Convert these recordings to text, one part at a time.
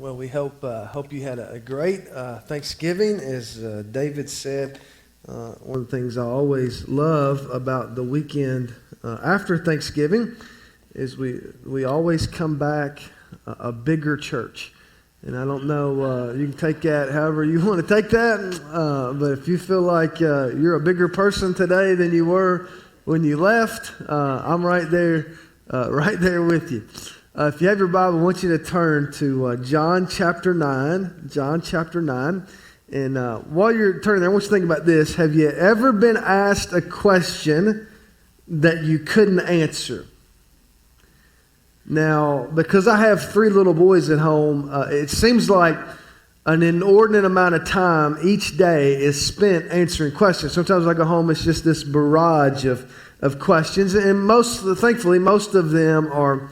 Well, we hope you had a great Thanksgiving. As David said, one of the things I always love about the weekend after Thanksgiving is we always come back a bigger church. And I don't know, you can take that however you want to take that, but if you feel like you're a bigger person today than you were when you left, I'm right there with you. If you have your Bible, I want you to turn to John chapter 9. John chapter 9. And while you're turning there, I want you to think about this. Have you ever been asked a question that you couldn't answer? Now, because I have 3 little boys at home, it seems like an inordinate amount of time each day is spent answering questions. Sometimes I go home, it's just this barrage of questions. And thankfully, most of them are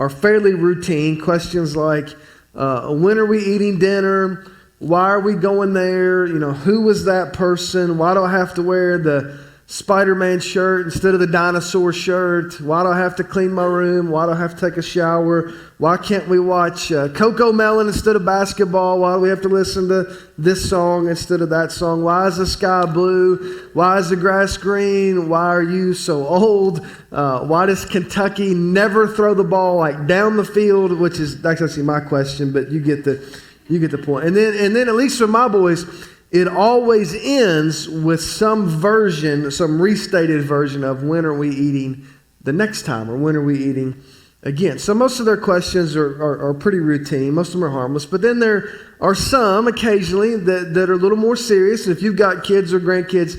fairly routine. Questions like, when are we eating dinner? Why are we going there? Who was that person? Why do I have to wear the Spider-Man shirt instead of the dinosaur shirt? Why do I have to clean my room? Why do I have to take a shower? Why can't we watch Coco Melon instead of basketball? Why do we have to listen to this song instead of that song? Why is the sky blue? Why is the grass green? Why are you so old? Why does Kentucky never throw the ball down the field? Which is that's actually my question, but you get the point. And then at least for my boys, it always ends with some restated version of when are we eating the next time, or when are we eating again. So most of their questions are pretty routine. Most of them are harmless. But then there are some occasionally that are a little more serious. And if you've got kids or grandkids,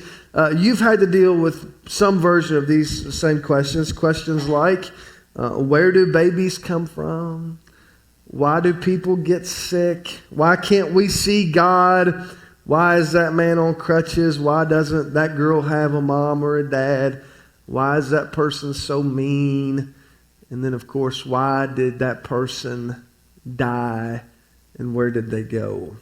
you've had to deal with some version of these same questions. Questions like, where do babies come from? Why do people get sick? Why can't we see God? Why is that man on crutches? Why doesn't that girl have a mom or a dad? Why is that person so mean? And then, of course, why did that person die? And where did they go?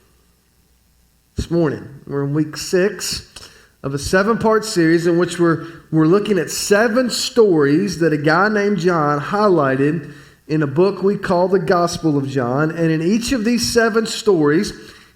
This morning, we're in week 6 of a 7-part series in which we're looking at 7 stories that a guy named John highlighted in a book we call the Gospel of John. And in each of these 7 stories,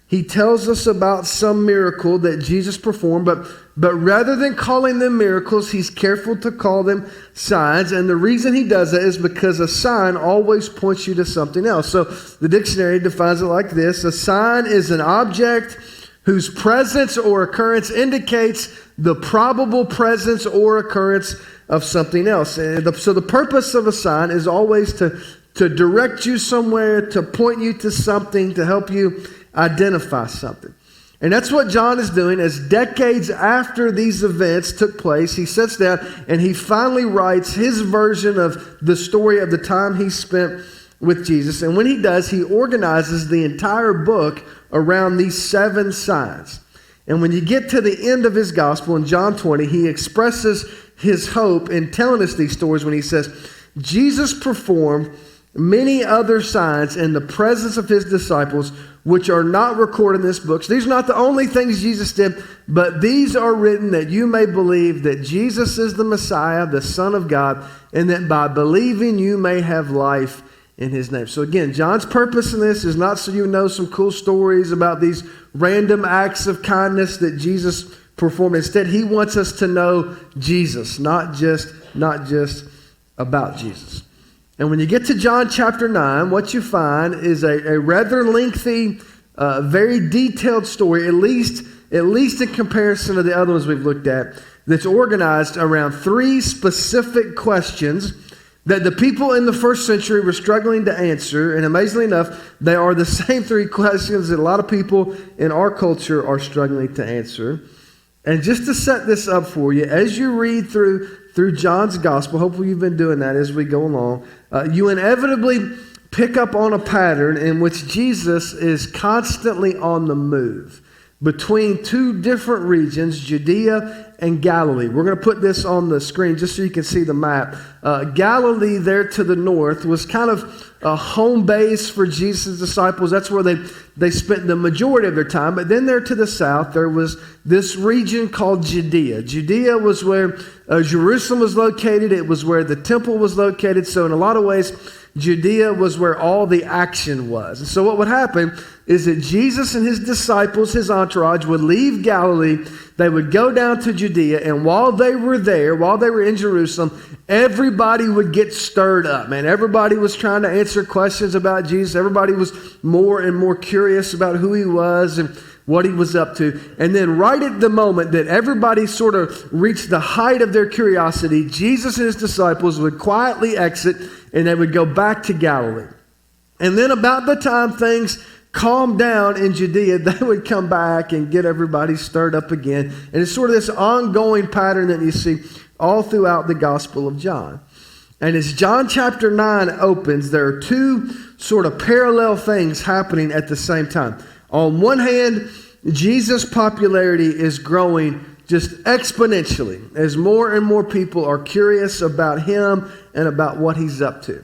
he tells us about some miracle that Jesus performed, but rather than calling them miracles, he's careful to call them signs. And the reason he does that is because a sign always points you to something else. So the dictionary defines it like this: a sign is an object whose presence or occurrence indicates the probable presence or occurrence of something else. So the purpose of a sign is always to direct you somewhere, to point you to something, to help you identify something. And that's what John is doing. As decades after these events took place, he sits down and he finally writes his version of the story of the time he spent with Jesus. And when he does, he organizes the entire book around these 7 signs. And when you get to the end of his gospel in John 20, he expresses his hope in telling us these stories when he says, Jesus performed many other signs in the presence of his disciples, which are not recorded in this book. So these are not the only things Jesus did, but these are written that you may believe that Jesus is the Messiah, the Son of God, and that by believing you may have life in his name. So again, John's purpose in this is not so you know some cool stories about these random acts of kindness that Jesus performed. Instead, he wants us to know Jesus, not just about Jesus. And when you get to John chapter 9, what you find is a rather lengthy, very detailed story, at least in comparison to the other ones we've looked at, that's organized around 3 specific questions that the people in the first century were struggling to answer. And amazingly enough, they are the same 3 questions that a lot of people in our culture are struggling to answer. And just to set this up for you, as you read through John's gospel, hopefully you've been doing that as we go along, you inevitably pick up on a pattern in which Jesus is constantly on the move between 2 different regions, Judea and Galilee. We're going to put this on the screen just so you can see the map. Galilee there to the north was kind of a home base for Jesus' disciples. That's where they spent the majority of their time. But then there to the south, there was this region called Judea. Judea was where Jerusalem was located. It was where the temple was located. So in a lot of ways, Judea was where all the action was. And so what would happen is that Jesus and his disciples, his entourage, would leave Galilee. They would go down to Judea, and while they were there, while they were in Jerusalem, everybody would get stirred up, man. Everybody was trying to answer questions about Jesus. Everybody was more and more curious about who he was and what he was up to. And then right at the moment that everybody sort of reached the height of their curiosity, Jesus and his disciples would quietly exit, and they would go back to Galilee. And then about the time things calmed down in Judea, they would come back and get everybody stirred up again. And it's sort of this ongoing pattern that you see all throughout the Gospel of John. And as John chapter 9 opens, there are two sort of parallel things happening at the same time. On one hand, Jesus' popularity is growing just exponentially as more and more people are curious about him and about what he's up to.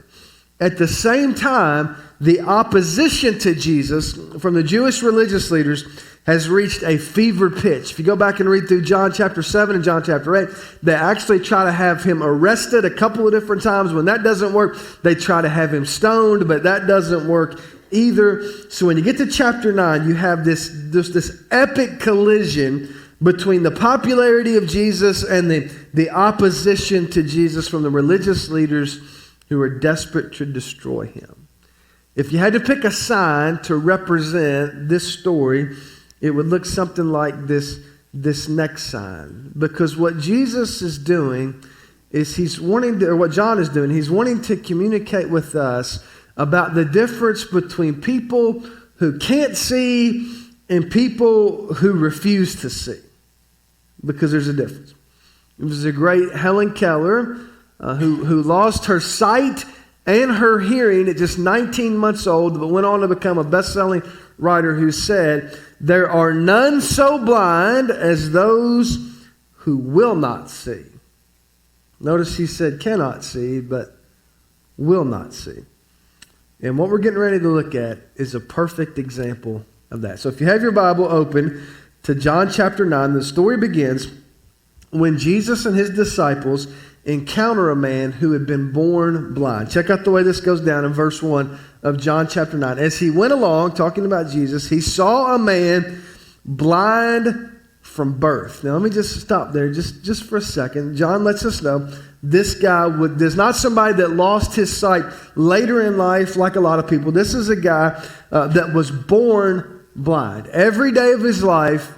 At the same time, the opposition to Jesus from the Jewish religious leaders has reached a fever pitch. If you go back and read through John chapter 7 and John chapter 8, they actually try to have him arrested a couple of different times. When that doesn't work, they try to have him stoned, but that doesn't work either. So when you get to chapter 9, you have this epic collision between the popularity of Jesus and the opposition to Jesus from the religious leaders who are desperate to destroy him. If you had to pick a sign to represent this story, it would look something like this next sign. Because what Jesus is doing is what John is doing, he's wanting to communicate with us about the difference between people who can't see and people who refuse to see. Because there's a difference. It was a great Helen Keller who lost her sight and her hearing at just 19 months old, but went on to become a best-selling writer who said, "There are none so blind as those who will not see." Notice he said cannot see, but will not see. And what we're getting ready to look at is a perfect example of that. So if you have your Bible open to John chapter 9, the story begins when Jesus and his disciples encounter a man who had been born blind. Check out the way this goes down in verse 1 of John chapter 9. As he went along, talking about Jesus, he saw a man blind from birth. Now, let me just stop there just for a second. John lets us know this guy is not somebody that lost his sight later in life like a lot of people. This is a guy that was born blind. Every day of his life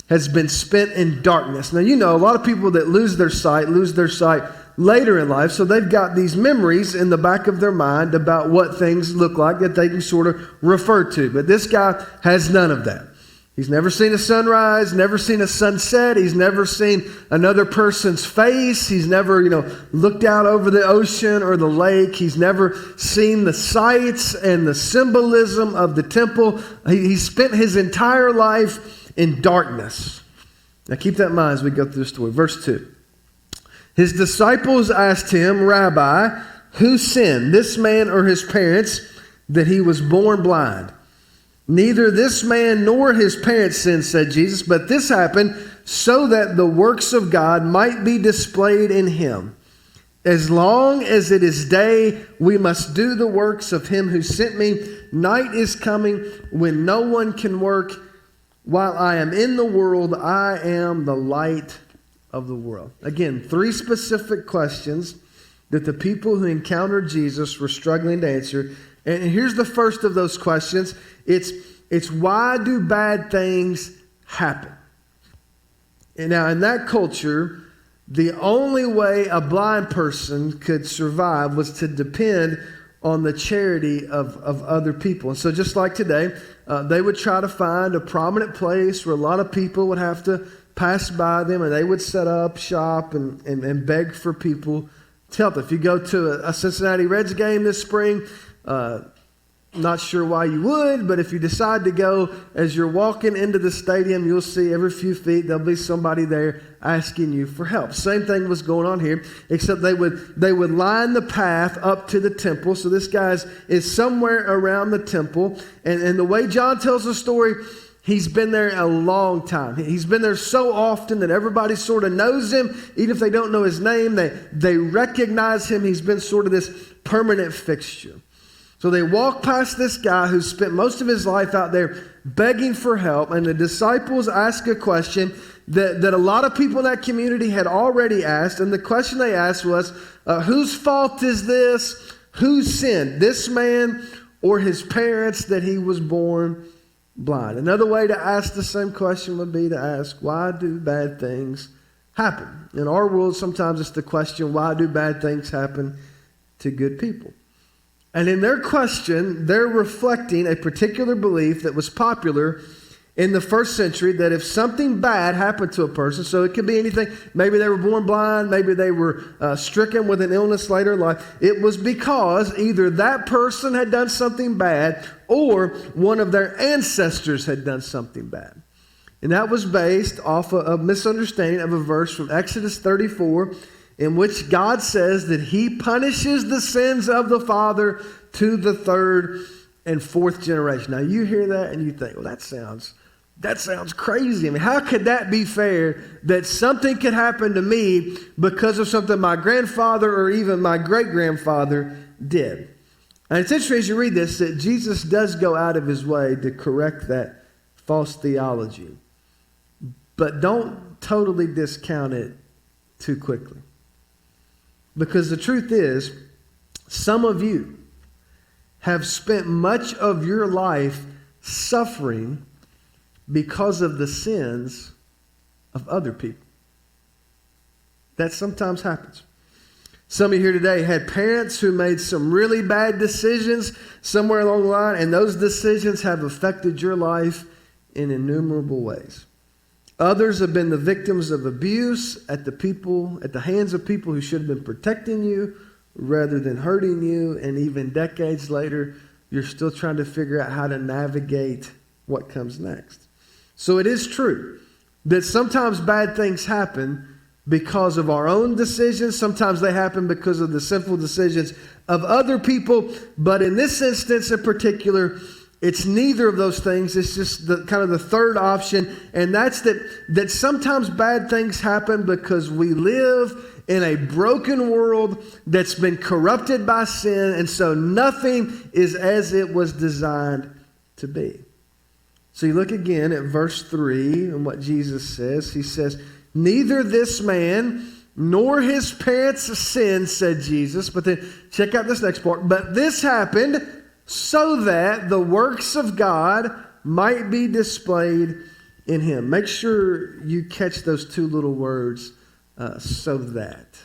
has been spent in darkness. Now, you know, a lot of people that lose their sight later in life, so they've got these memories in the back of their mind about what things look like that they can sort of refer to. But this guy has none of that. He's never seen a sunrise, never seen a sunset. He's never seen another person's face. He's never, looked out over the ocean or the lake. He's never seen the sights and the symbolism of the temple. He spent his entire life in darkness. Now keep that in mind as we go through the story. Verse 2. His disciples asked him, "Rabbi, who sinned, this man or his parents, that he was born blind?" "Neither this man nor his parents sinned," said Jesus, "but this happened so that the works of God might be displayed in him. As long as it is day, we must do the works of him who sent me. Night is coming when no one can work. While I am in the world, I am the light of the world." Again, three specific questions that the people who encountered Jesus were struggling to answer. And here's the first of those questions. It's why do bad things happen? And now, in that culture, the only way a blind person could survive was to depend on the charity of other people. And so just like today, they would try to find a prominent place where a lot of people would have to pass by them, and they would set up shop and beg for people to help. If you go to a Cincinnati Reds game this spring, Not sure why you would, but if you decide to go, as you're walking into the stadium, you'll see every few feet there'll be somebody there asking you for help. Same thing was going on here, except they would line the path up to the temple. So this guy is somewhere around the temple. And the way John tells the story, he's been there a long time. He's been there so often that everybody sort of knows him. Even if they don't know his name, they recognize him. He's been sort of this permanent fixture. So they walk past this guy who spent most of his life out there begging for help, and the disciples ask a question that a lot of people in that community had already asked, and the question they asked was, whose fault is this? Who sinned, this man or his parents, that he was born blind? Another way to ask the same question would be to ask, why do bad things happen? In our world, sometimes it's the question, why do bad things happen to good people? And in their question, they're reflecting a particular belief that was popular in the first century, that if something bad happened to a person, so it could be anything, maybe they were born blind, maybe they were stricken with an illness later in life, it was because either that person had done something bad or one of their ancestors had done something bad. And that was based off a misunderstanding of a verse from Exodus 34, in which God says that he punishes the sins of the father to the third and fourth generation. Now you hear that and you think, well, that sounds crazy. I mean, how could that be fair, that something could happen to me because of something my grandfather or even my great-grandfather did? And it's interesting as you read this that Jesus does go out of his way to correct that false theology. But don't totally discount it too quickly. Because the truth is, some of you have spent much of your life suffering because of the sins of other people. That sometimes happens. Some of you here today had parents who made some really bad decisions somewhere along the line, and those decisions have affected your life in innumerable ways. Others have been the victims of abuse at the hands of people who should have been protecting you rather than hurting you. And even decades later, you're still trying to figure out how to navigate what comes next. So it is true that sometimes bad things happen because of our own decisions. Sometimes they happen because of the sinful decisions of other people. But in this instance in particular, it's neither of those things. It's just the kind of the third option, and that's that sometimes bad things happen because we live in a broken world that's been corrupted by sin, and so nothing is as it was designed to be. So you look again at verse 3 and what Jesus says. He says, neither this man nor his parents sinned, said Jesus. But then check out this next part. But this happened so that the works of God might be displayed in him. Make sure you catch those two little words, so that.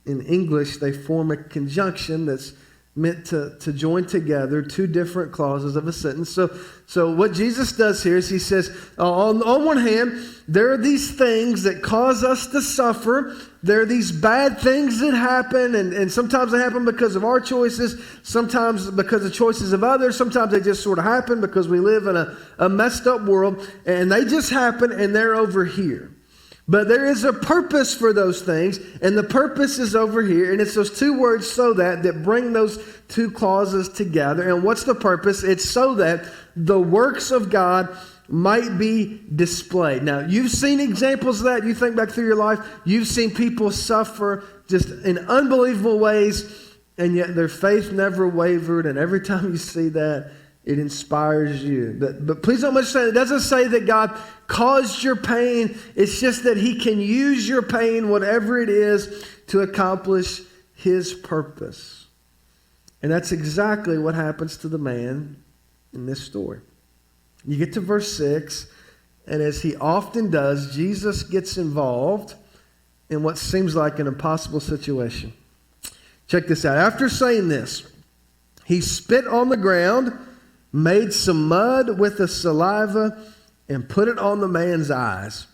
In English, they form a conjunction that's meant to join together two different clauses of a sentence. So what Jesus does here is he says, on one hand, there are these things that cause us to suffer. There are these bad things that happen, and sometimes they happen because of our choices, sometimes because of choices of others, sometimes they just sort of happen because we live in a messed up world, and they just happen, and they're over here. But there is a purpose for those things, and the purpose is over here, and it's those two words, so that bring those two clauses together. And what's the purpose? It's so that the works of God might be displayed. Now, you've seen examples of that. You think back through your life, you've seen people suffer just in unbelievable ways, and yet their faith never wavered, and every time you see that, it inspires you. But please don't misunderstand. It doesn't say that God caused your pain. It's just that he can use your pain, whatever it is, to accomplish his purpose. And that's exactly what happens to the man in this story. You get to verse 6, and as he often does, Jesus gets involved in what seems like an impossible situation. Check this out. After saying this, he spit on the ground, made some mud with the saliva, and put it on the man's eyes.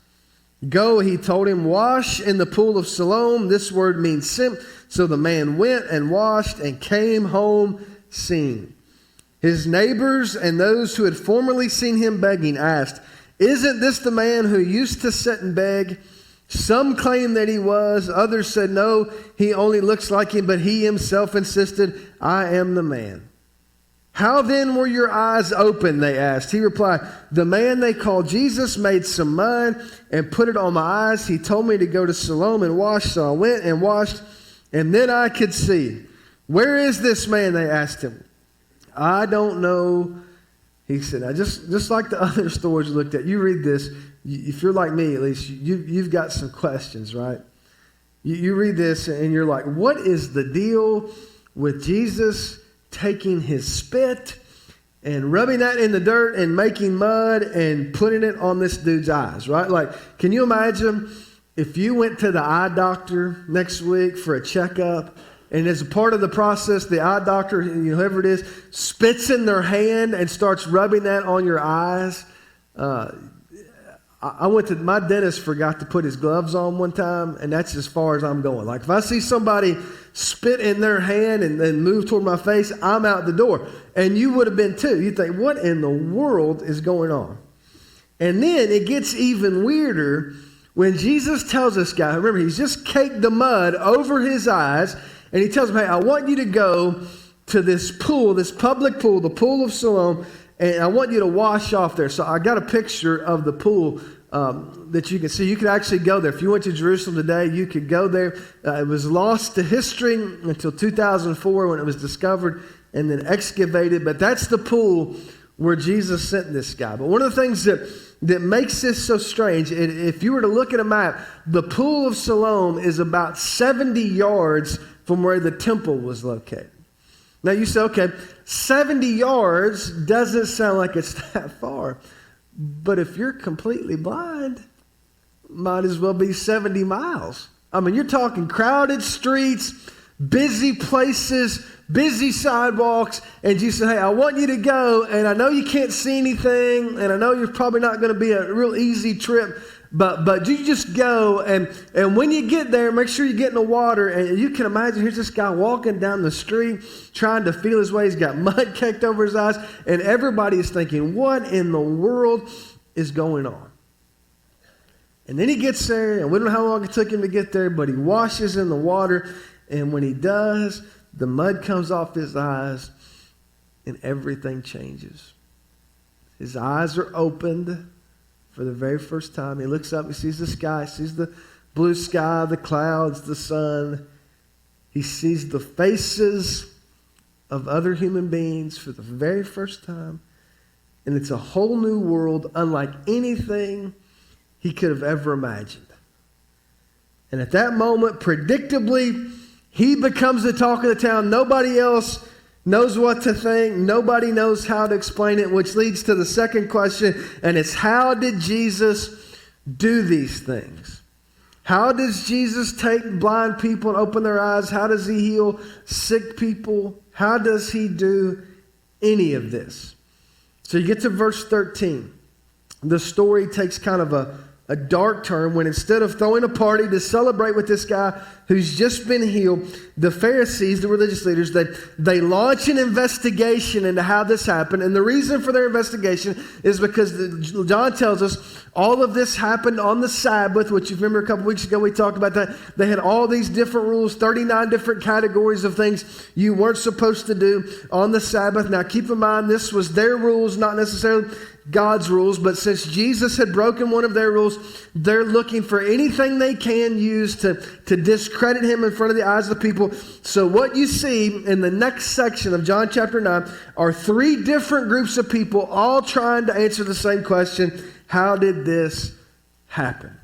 Go, he told him, wash in the pool of Siloam. This word means sent. So the man went and washed and came home seeing. His neighbors and those who had formerly seen him begging asked, "Isn't this the man who used to sit and beg?" Some claimed that he was. Others said, "No, he only looks like him," but he himself insisted, "I am the man." "How then were your eyes open?" they asked. He replied, "The man they call Jesus made some mud and put it on my eyes. He told me to go to Siloam and wash, so I went and washed, and then I could see." "Where is this man?" they asked him. "I don't know," he said. Now, just like the other stories we looked at, you read this, if you're like me at least, you've got some questions, right? You read this and you're like, what is the deal with Jesus taking his spit and rubbing that in the dirt and making mud and putting it on this dude's eyes, right? Like, can you imagine if you went to the eye doctor next week for a checkup, and as a part of the process, the eye doctor, whoever it is, spits in their hand and starts rubbing that on your eyes? My dentist forgot to put his gloves on one time, and that's as far as I'm going. Like, if I see somebody spit in their hand and then move toward my face, I'm out the door. And you would have been too. You think, what in the world is going on? And then it gets even weirder when Jesus tells this guy, remember, he's just caked the mud over his eyes, and he tells him, "Hey, I want you to go to this pool, this public pool, the pool of Siloam, and I want you to wash off there." So I got a picture of the pool that you can see. You could actually go there. If you went to Jerusalem today, you could go there. It was lost to history until 2004 when it was discovered and then excavated. But that's the pool where Jesus sent this guy. But one of the things that makes this so strange, if you were to look at a map, the pool of Siloam is about 70 yards from where the temple was located. Now you say, okay, 70 yards doesn't sound like it's that far. But if you're completely blind, might as well be 70 miles. I mean, you're talking crowded streets, busy places, busy sidewalks, and Jesus said, "Hey, I want you to go, and I know you can't see anything, and I know you're probably not going to be a real easy trip, but you just go, and when you get there, make sure you get in the water." And you can imagine, here's this guy walking down the street, trying to feel his way. He's got mud caked over his eyes, and everybody is thinking, what in the world is going on? And then he gets there, and we don't know how long it took him to get there, but he washes in the water, and when he does, the mud comes off his eyes, and everything changes. His eyes are opened for the very first time. He looks up, he sees the sky, sees the blue sky, the clouds, the sun. He sees the faces of other human beings for the very first time. And it's a whole new world, unlike anything he could have ever imagined. And at that moment, predictably, he becomes the talk of the town. Nobody else knows what to think. Nobody knows how to explain it, which leads to the second question, and it's, how did Jesus do these things? How does Jesus take blind people and open their eyes? How does he heal sick people? How does he do any of this? So you get to verse 13. The story takes kind of a dark turn when, instead of throwing a party to celebrate with this guy who's just been healed, the Pharisees, the religious leaders, they launch an investigation into how this happened. And the reason for their investigation is because John tells us all of this happened on the Sabbath, which you remember a couple weeks ago we talked about that. They had all these different rules, 39 different categories of things you weren't supposed to do on the Sabbath. Now keep in mind, this was their rules, not necessarily God's rules, but since Jesus had broken one of their rules, they're looking for anything they can use to discredit him in front of the eyes of the people. So what you see in the next section of John chapter 9 are three different groups of people all trying to answer the same question: how did this happen?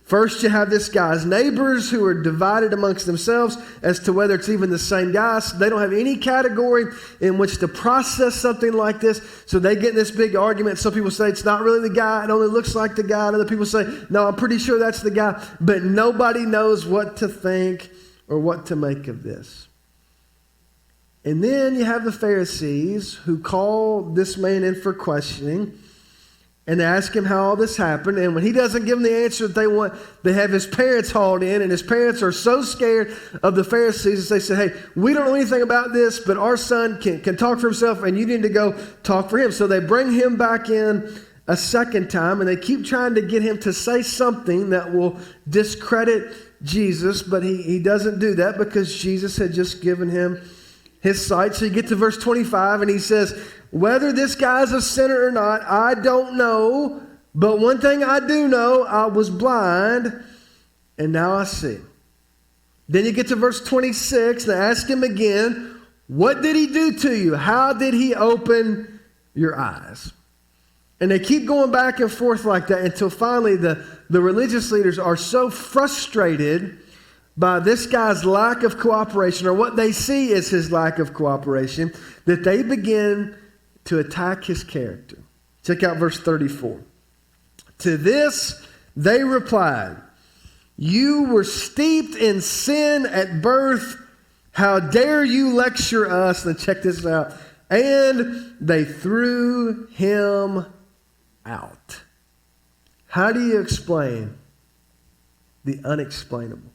First, you have this guy's neighbors who are divided amongst themselves as to whether it's even the same guy. So they don't have any category in which to process something like this. So they get in this big argument. Some people say it's not really the guy. It only looks like the guy. And other people say, no, I'm pretty sure that's the guy. But nobody knows what to think or what to make of this. And then you have the Pharisees who call this man in for questioning. And they ask him how all this happened. And when he doesn't give them the answer that they want, they have his parents hauled in. And his parents are so scared of the Pharisees that they say, hey, we don't know anything about this, but our son can talk for himself, and you need to go talk for him. So they bring him back in a second time, and they keep trying to get him to say something that will discredit Jesus. But he doesn't do that because Jesus had just given him his sight. So you get to verse 25, and he says, whether this guy's a sinner or not, I don't know. But one thing I do know, I was blind, and now I see. Then you get to verse 26, and I ask him again, what did he do to you? How did he open your eyes? And they keep going back and forth like that until finally the religious leaders are so frustrated by this guy's lack of cooperation, or what they see as his lack of cooperation, that they begin to attack his character. Check out verse 34. To this they replied, you were steeped in sin at birth. How dare you lecture us? And check this out. And they threw him out. How do you explain the unexplainable?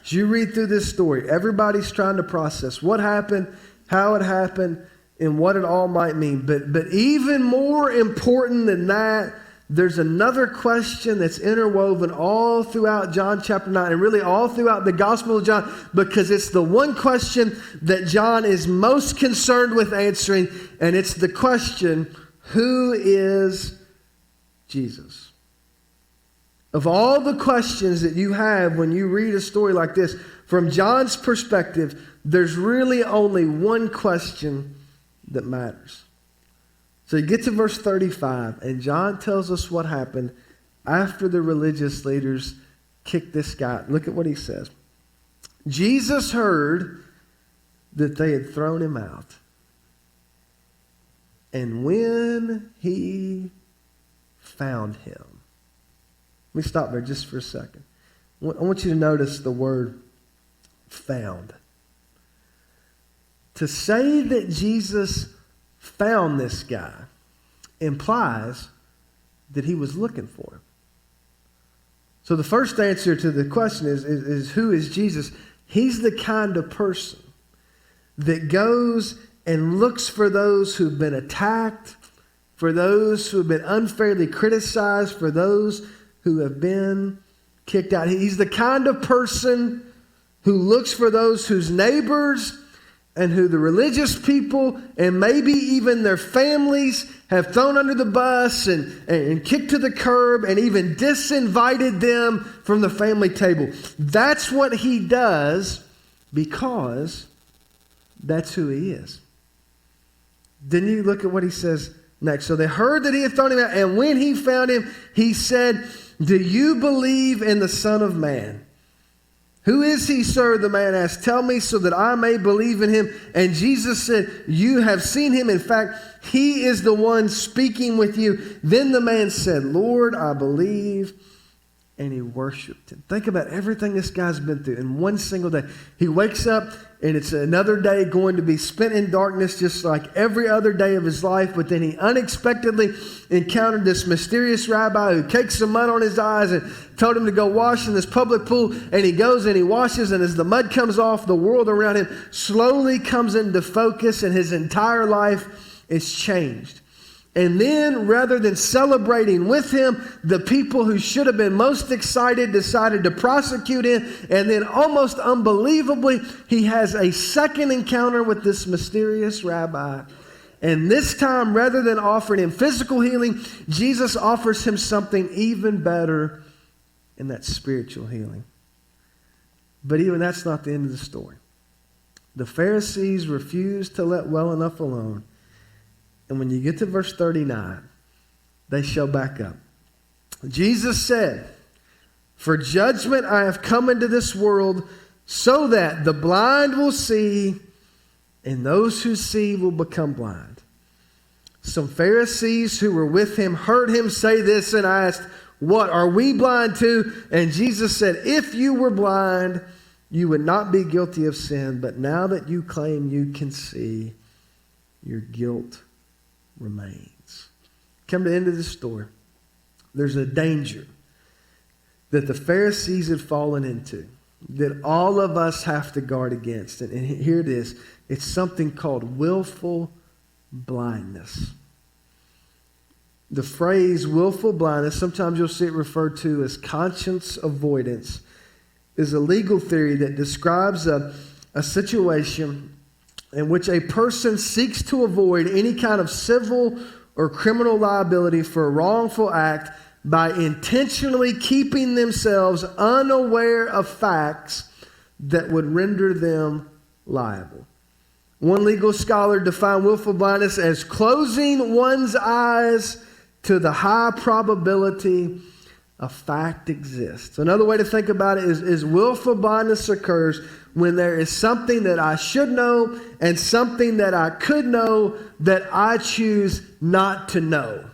As you read through this story, everybody's trying to process what happened, how it happened, and what it all might mean. But even more important than that, there's another question that's interwoven all throughout John chapter 9, and really all throughout the Gospel of John, because it's the one question that John is most concerned with answering, and it's the question, who is Jesus? Of all the questions that you have when you read a story like this, from John's perspective, there's really only one question that matters. So you get to verse 35, and John tells us what happened after the religious leaders kicked this guy. Look at what he says. Jesus heard that they had thrown him out. And when he found him. Let me stop there just for a second. I want you to notice the word found. To say that Jesus found this guy implies that he was looking for him. So the first answer to the question is who is Jesus? He's the kind of person that goes and looks for those who've been attacked, for those who have been unfairly criticized, for those who have been kicked out. He's the kind of person who looks for those whose neighbors and who the religious people and maybe even their families have thrown under the bus and kicked to the curb and even disinvited them from the family table. That's what he does because that's who he is. Then you look at what he says next. So they heard that he had thrown him out, and when he found him, he said, do you believe in the Son of Man? Who is he, sir? The man asked. Tell me so that I may believe in him. And Jesus said, you have seen him. In fact, he is the one speaking with you. Then the man said, Lord, I believe. And he worshiped him. Think about everything this guy's been through in one single day. He wakes up and it's another day going to be spent in darkness just like every other day of his life. But then he unexpectedly encountered this mysterious rabbi who caked some mud on his eyes and told him to go wash in this public pool. And he goes and he washes, and as the mud comes off, the world around him slowly comes into focus, and his entire life is changed. And then, rather than celebrating with him, the people who should have been most excited decided to prosecute him. And then, almost unbelievably, he has a second encounter with this mysterious rabbi. And this time, rather than offering him physical healing, Jesus offers him something even better, and that's spiritual healing. But even that's not the end of the story. The Pharisees refused to let well enough alone. And when you get to verse 39, they show back up. Jesus said, for judgment I have come into this world, so that the blind will see, and those who see will become blind. Some Pharisees who were with him heard him say this and asked, what, are we blind too? And Jesus said, if you were blind, you would not be guilty of sin. But now that you claim you can see, your guilt remains. come to the end of this story. There's a danger that the Pharisees had fallen into, that all of us have to guard against. And here it is. It's something called willful blindness. The phrase willful blindness, sometimes you'll see it referred to as conscience avoidance, is a legal theory that describes a situation in which a person seeks to avoid any kind of civil or criminal liability for a wrongful act by intentionally keeping themselves unaware of facts that would render them liable. One legal scholar defined willful blindness as closing one's eyes to the high probability a fact exists. Another way to think about it is willful blindness occurs when there is something that I should know and something that I could know that I choose not to know.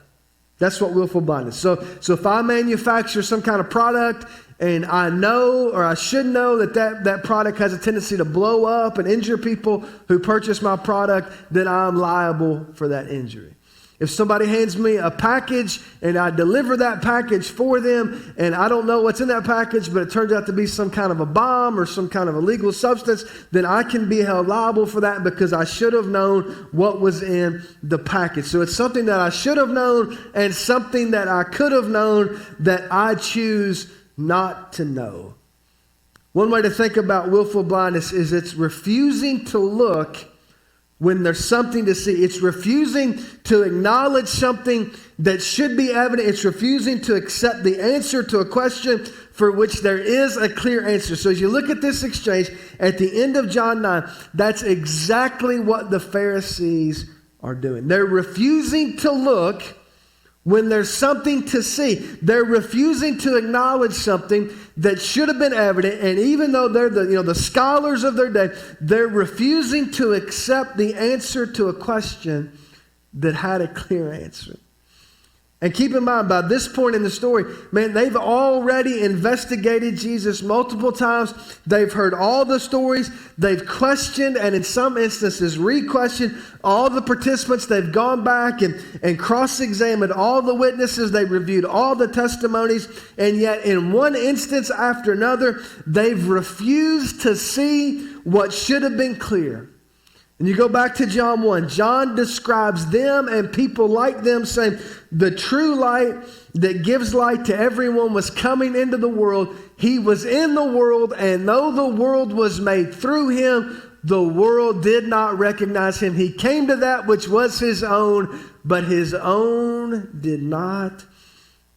That's what willful blindness. So if I manufacture some kind of product and I know or I should know that product has a tendency to blow up and injure people who purchase my product, then I'm liable for that injury. If somebody hands me a package and I deliver that package for them and I don't know what's in that package, but it turns out to be some kind of a bomb or some kind of illegal substance, then I can be held liable for that because I should have known what was in the package. So it's something that I should have known and something that I could have known that I choose not to know. One way to think about willful blindness is it's refusing to look when there's something to see. It's refusing to acknowledge something that should be evident. It's refusing to accept the answer to a question for which there is a clear answer. So as you look at this exchange at the end of John 9, that's exactly what the Pharisees are doing. They're refusing to look when there's something to see. They're refusing to acknowledge something that should have been evident, and even though they're the scholars of their day, they're refusing to accept the answer to a question that had a clear answer. And keep in mind, by this point in the story, man, they've already investigated Jesus multiple times. They've heard all the stories. They've questioned and in some instances re-questioned all the participants. They've gone back and cross-examined all the witnesses. They've reviewed all the testimonies. And yet in one instance after another, they've refused to see what should have been clear. And you go back to John 1. John describes them and people like them saying, the true light that gives light to everyone was coming into the world. He was in the world, and though the world was made through him, the world did not recognize him. He came to that which was his own, but his own did not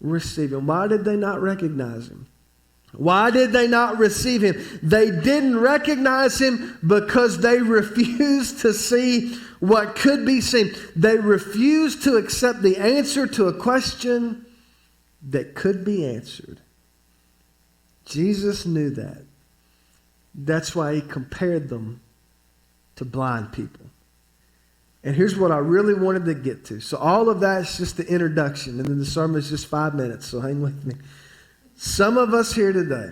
receive him. Why did they not recognize him? Why did they not receive him? They didn't recognize him because they refused to see what could be seen. They refused to accept the answer to a question that could be answered. Jesus knew that. That's why he compared them to blind people. And here's what I really wanted to get to. So all of that is just the introduction, and then the sermon is just 5 minutes, so hang with me. Some of us here today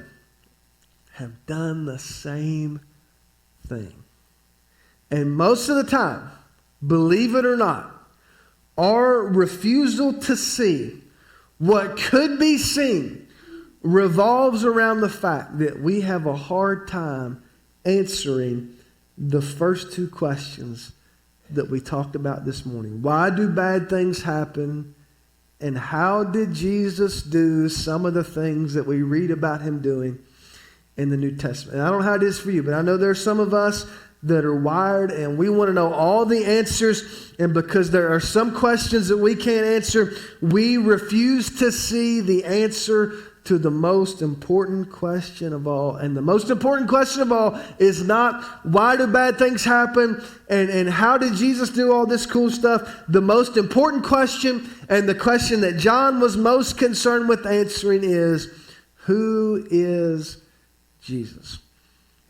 have done the same thing. And most of the time, believe it or not, our refusal to see what could be seen revolves around the fact that we have a hard time answering the first two questions that we talked about this morning. Why do bad things happen? And how did Jesus do some of the things that we read about him doing in the New Testament? And I don't know how it is for you, but I know there are some of us that are wired and we want to know all the answers. And because there are some questions that we can't answer, we refuse to see the answer to the most important question of all. And the most important question of all is not why do bad things happen and how did Jesus do all this cool stuff. The most important question, and the question that John was most concerned with answering, is who is Jesus?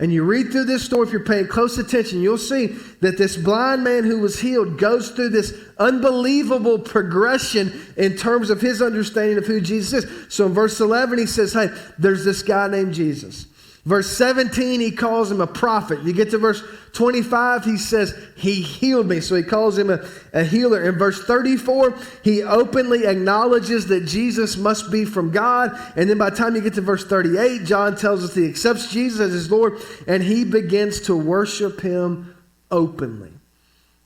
And you read through this story, if you're paying close attention, you'll see that this blind man who was healed goes through this unbelievable progression in terms of his understanding of who Jesus is. So in verse 11, he says, hey, there's this guy named Jesus. Verse 17, he calls him a prophet. You get to verse 25, he says, he healed me. So he calls him a healer. In verse 34, he openly acknowledges that Jesus must be from God. And then by the time you get to verse 38, John tells us he accepts Jesus as his Lord, and he begins to worship him openly.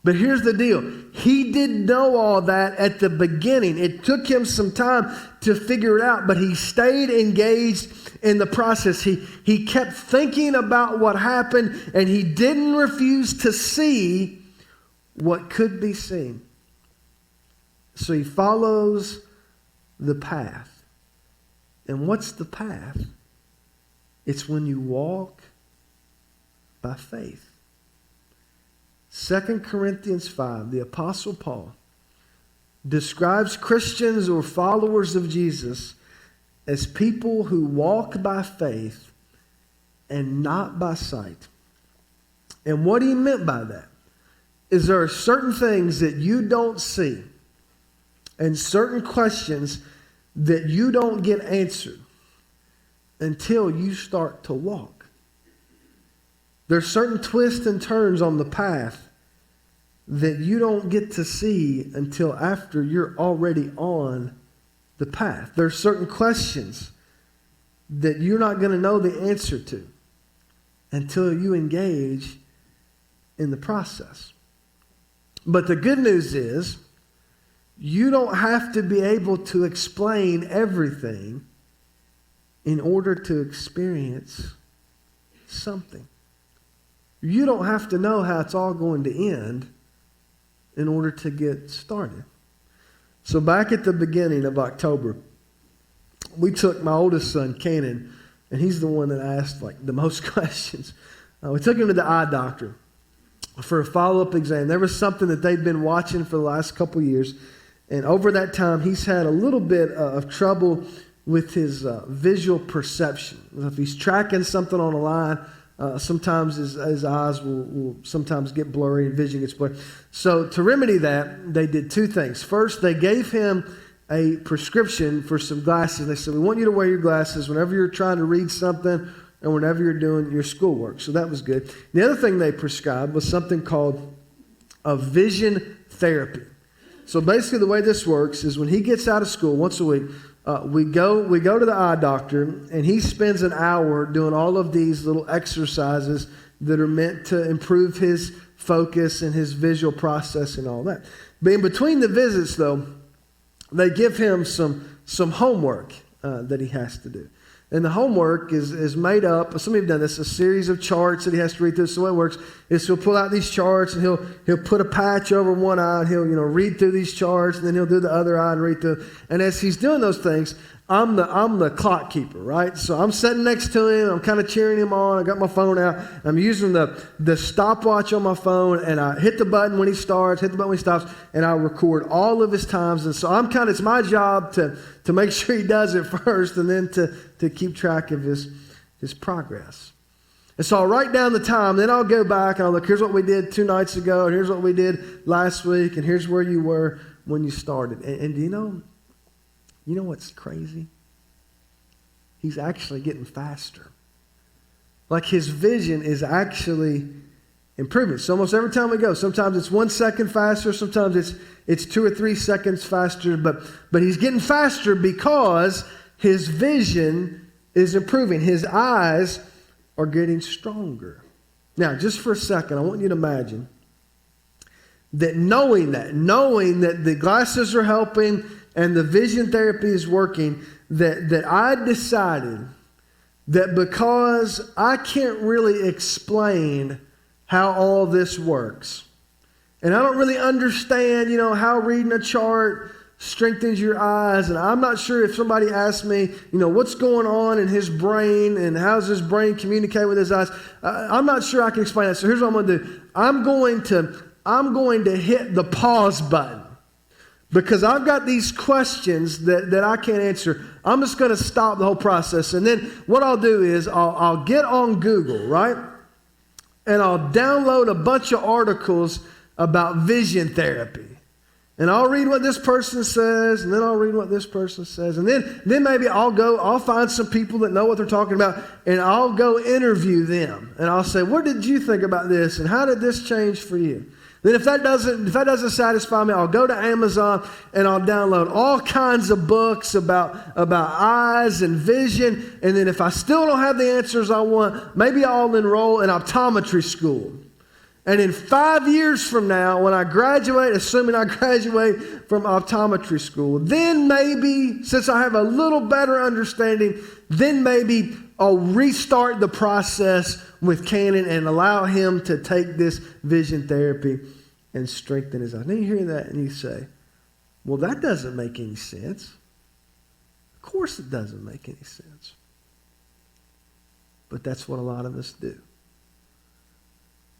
But here's the deal. He didn't know all that at the beginning. It took him some time to figure it out, but he stayed engaged in the process. He kept thinking about what happened, and he didn't refuse to see what could be seen. So he follows the path. And what's the path? It's when you walk by faith. 2 Corinthians 5, the Apostle Paul describes Christians or followers of Jesus as people who walk by faith and not by sight. And what he meant by that is there are certain things that you don't see and certain questions that you don't get answered until you start to walk. There's certain twists and turns on the path that you don't get to see until after you're already on the path. There's certain questions that you're not going to know the answer to until you engage in the process. But the good news is you don't have to be able to explain everything in order to experience something. You don't have to know how it's all going to end in order to get started. So back at the beginning of October, we took my oldest son, Cannon, and he's the one that asked like the most questions. We took him to the eye doctor for a follow-up exam. There was something that they'd been watching for the last couple years, and over that time, he's had a little bit of trouble with his visual perception. If he's tracking something on a line, sometimes his eyes will sometimes get blurry and vision gets blurry. So to remedy that, they did two things. First, they gave him a prescription for some glasses. They said, we want you to wear your glasses whenever you're trying to read something and whenever you're doing your schoolwork. So that was good. The other thing they prescribed was something called a vision therapy. So basically the way this works is when he gets out of school once a week, we go to the eye doctor, and he spends an hour doing all of these little exercises that are meant to improve his focus and his visual process and all that. But in between the visits, though, they give him some homework that he has to do. And the homework is made up, some of you have done this, a series of charts that he has to read through. So the way it works is he'll pull out these charts, and he'll put a patch over one eye, and he'll read through these charts, and then he'll do the other eye and read through. And as he's doing those things, I'm the clock keeper, right? So I'm sitting next to him. I'm kind of cheering him on. I got my phone out. I'm using the stopwatch on my phone, and I hit the button when he starts, hit the button when he stops, and I record all of his times. And so it's my job to make sure he does it first, and then to keep track of his progress. And so I'll write down the time, then I'll go back and I'll look, here's what we did 2 nights ago, and here's what we did last week, and here's where you were when you started. And do you know what's crazy? He's actually getting faster. Like his vision is actually improving. So almost every time we go, sometimes it's 1 second faster, sometimes it's 2 or 3 seconds faster, but he's getting faster because his vision is improving. His eyes are getting stronger. Now, just for a second, I want you to imagine that knowing that the glasses are helping and the vision therapy is working, that I decided that because I can't really explain how all this works, and I don't really understand, how reading a chart strengthens your eyes, and I'm not sure if somebody asked me, what's going on in his brain and how does his brain communicate with his eyes. I'm not sure I can explain that. So here's what I'm going to do. I'm going to hit the pause button because I've got these questions that I can't answer. I'm just going to stop the whole process, and then what I'll do is I'll get on Google, right? And I'll download a bunch of articles about vision therapy. And I'll read what this person says, and then I'll read what this person says. And then maybe I'll find some people that know what they're talking about, and I'll go interview them. And I'll say, what did you think about this? And how did this change for you? Then if that doesn't satisfy me, I'll go to Amazon and I'll download all kinds of books about eyes and vision. And then if I still don't have the answers I want, maybe I'll enroll in optometry school. And in 5 years from now, when I graduate, assuming I graduate from optometry school, then maybe, since I have a little better understanding, then maybe I'll restart the process with Cannon and allow him to take this vision therapy and strengthen his eyes. Then you hear that and you say, well, that doesn't make any sense. Of course it doesn't make any sense. But that's what a lot of us do.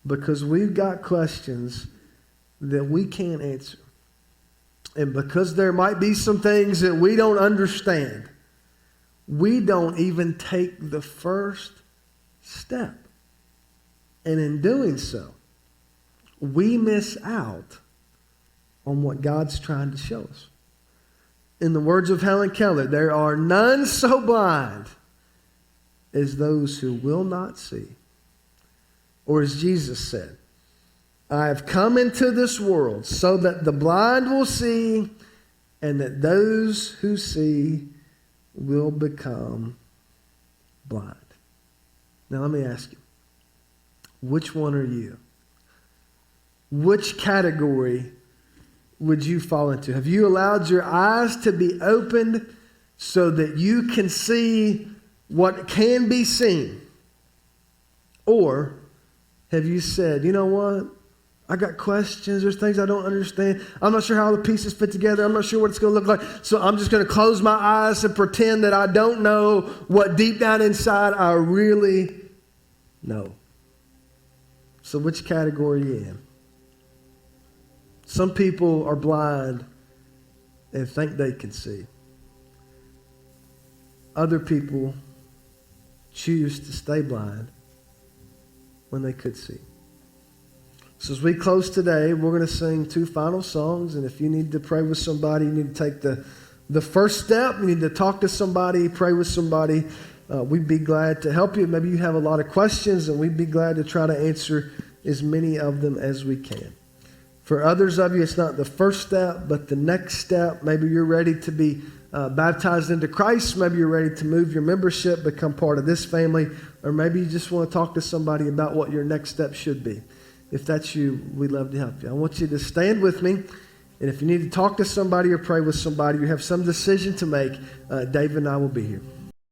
Because we've got questions that we can't answer. And because there might be some things that we don't understand, we don't even take the first step. And in doing so, we miss out on what God's trying to show us. In the words of Helen Keller, there are none so blind as those who will not see. Or as Jesus said, I have come into this world so that the blind will see and that those who see will become blind. Now let me ask you, which one are you? Which category would you fall into? Have you allowed your eyes to be opened so that you can see what can be seen? Or have you said, you know what? I got questions. There's things I don't understand. I'm not sure how the pieces fit together. I'm not sure what it's going to look like. So I'm just going to close my eyes and pretend that I don't know what deep down inside I really know. So which category are you in? Some people are blind and think they can see. Other people choose to stay blind when they could see. So as we close today, we're going to sing 2 final songs. And if you need to pray with somebody, you need to take the first step. You need to talk to somebody, pray with somebody. We'd be glad to help you. Maybe you have a lot of questions, and we'd be glad to try to answer as many of them as we can. For others of you, it's not the first step, but the next step. Maybe you're ready to be baptized into Christ. Maybe you're ready to move your membership, become part of this family. Or maybe you just want to talk to somebody about what your next step should be. If that's you, we'd love to help you. I want you to stand with me. And if you need to talk to somebody or pray with somebody, you have some decision to make, David and I will be here.